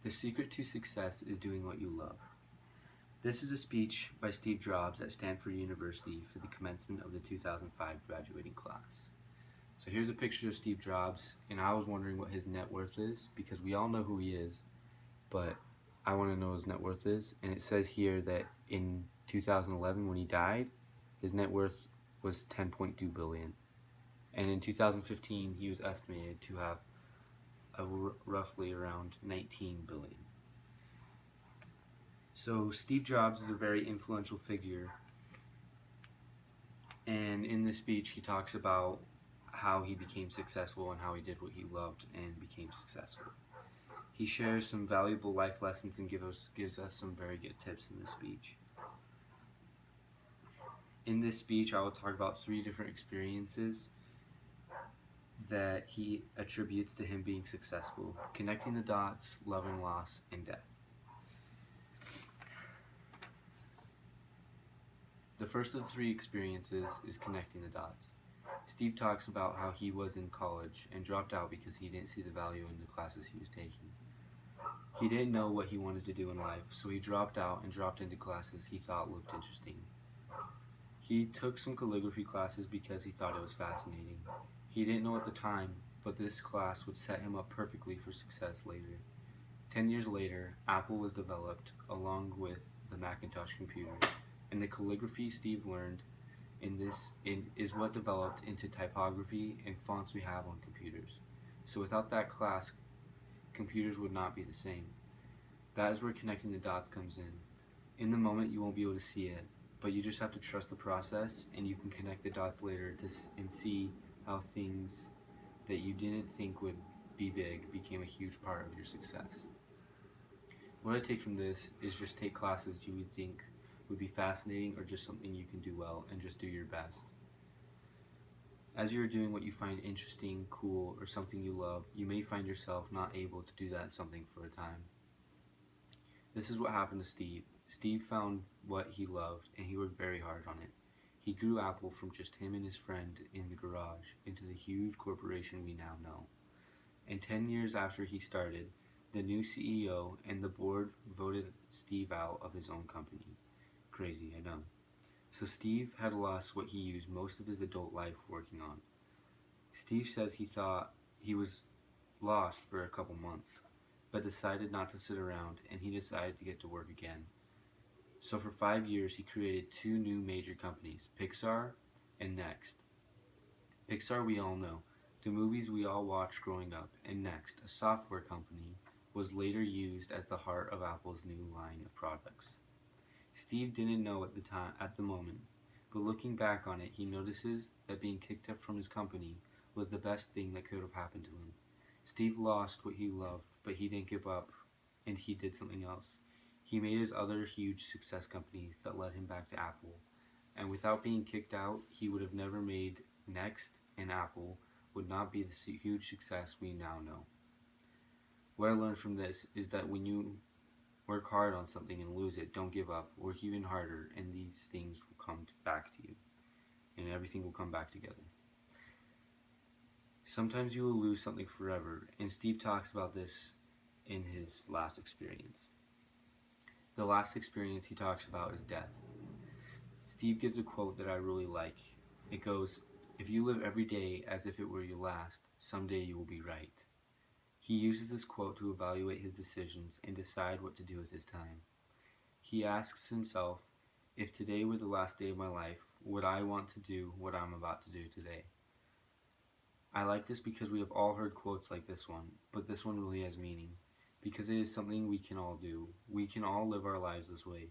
The secret to success is doing what you love. This is a speech by Steve Jobs at Stanford University for the commencement of the 2005 graduating class. So here's a picture of Steve Jobs, and I was wondering what his net worth is because we all know who he is, but I want to know what his net worth is. And it says here that in 2011, when he died, his net worth was 10.2 billion, and in 2015, he was estimated to have roughly around 19 billion. So Steve Jobs is a very influential figure, and in this speech he talks about how he became successful and how he did what he loved and became successful. He shares some valuable life lessons and gives us some very good tips in this speech. In this speech, I will talk about 3 different experiences that he attributes to him being successful: connecting the dots, loving loss, and death. The first of the 3 experiences is connecting the dots. Steve talks about how he was in college and dropped out because he didn't see the value in the classes he was taking. He didn't know what he wanted to do in life, so he dropped out and dropped into classes he thought looked interesting. He took some calligraphy classes because he thought it was fascinating. He didn't know at the time, but this class would set him up perfectly for success later. 10 years later, Apple was developed along with the Macintosh computer, and the calligraphy Steve learned is what developed into typography and fonts we have on computers. So without that class, computers would not be the same. That is where connecting the dots comes in. In the moment, you won't be able to see it, but you just have to trust the process, and you can connect the dots later and see how things that you didn't think would be big became a huge part of your success. What I take from this is just take classes you would think would be fascinating or just something you can do well, and just do your best. As you're doing what you find interesting, cool, or something you love, you may find yourself not able to do that something for a time. This is what happened to Steve. Steve found what he loved, and he worked very hard on it. He grew Apple from just him and his friend in the garage into the huge corporation we now know. And 10 years after he started, the new CEO and the board voted Steve out of his own company. Crazy, I know. So Steve had lost what he used most of his adult life working on. Steve says he thought he was lost for a couple months, but decided not to sit around, and he decided to get to work again. So for 5 years, he created 2 new major companies, Pixar and Next. Pixar we all know, the movies we all watched growing up, and Next, a software company, was later used as the heart of Apple's new line of products. Steve didn't know at the moment, but looking back on it, he notices that being kicked out from his company was the best thing that could have happened to him. Steve lost what he loved, but he didn't give up, and he did something else. He made his other huge success companies that led him back to Apple, and without being kicked out, he would have never made Next, and Apple would not be the huge success we now know. What I learned from this is that when you work hard on something and lose it, don't give up. Work even harder, and these things will come back to you, and everything will come back together. Sometimes you will lose something forever, and Steve talks about this in his last experience. The last experience he talks about is death. Steve gives a quote that I really like. It goes, "If you live every day as if it were your last, someday you will be right." He uses this quote to evaluate his decisions and decide what to do with his time. He asks himself, if today were the last day of my life, would I want to do what I'm about to do today? I like this because we have all heard quotes like this one, but this one really has meaning, because it is something we can all do. We can all live our lives this way.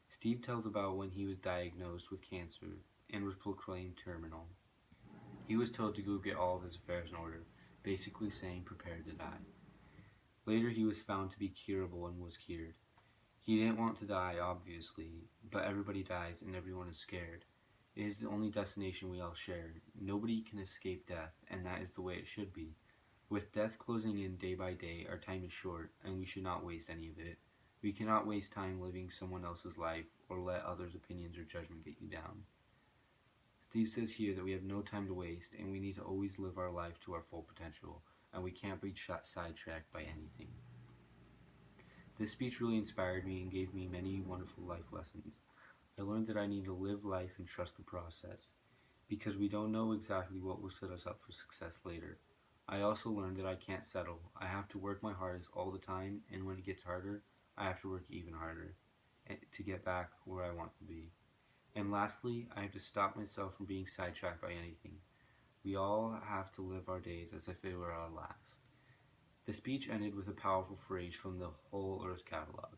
Steve tells about when he was diagnosed with cancer and was proclaimed terminal. He was told to go get all of his affairs in order, basically saying prepare to die. Later he was found to be curable and was cured. He didn't want to die, obviously, but everybody dies and everyone is scared. It is the only destination we all share. Nobody can escape death, and that is the way it should be. With death closing in day by day, our time is short, and we should not waste any of it. We cannot waste time living someone else's life or let others' opinions or judgment get you down. Steve says here that we have no time to waste, and we need to always live our life to our full potential, and we can't be sidetracked by anything. This speech really inspired me and gave me many wonderful life lessons. I learned that I need to live life and trust the process, because we don't know exactly what will set us up for success later. I also learned that I can't settle. I have to work my hardest all the time, and when it gets harder, I have to work even harder to get back where I want to be. And lastly, I have to stop myself from being sidetracked by anything. We all have to live our days as if it were our last. The speech ended with a powerful phrase from the Whole Earth catalog: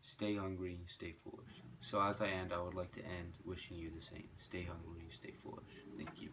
stay hungry, stay foolish. So as I end, I would like to end wishing you the same. Stay hungry, stay foolish. Thank you.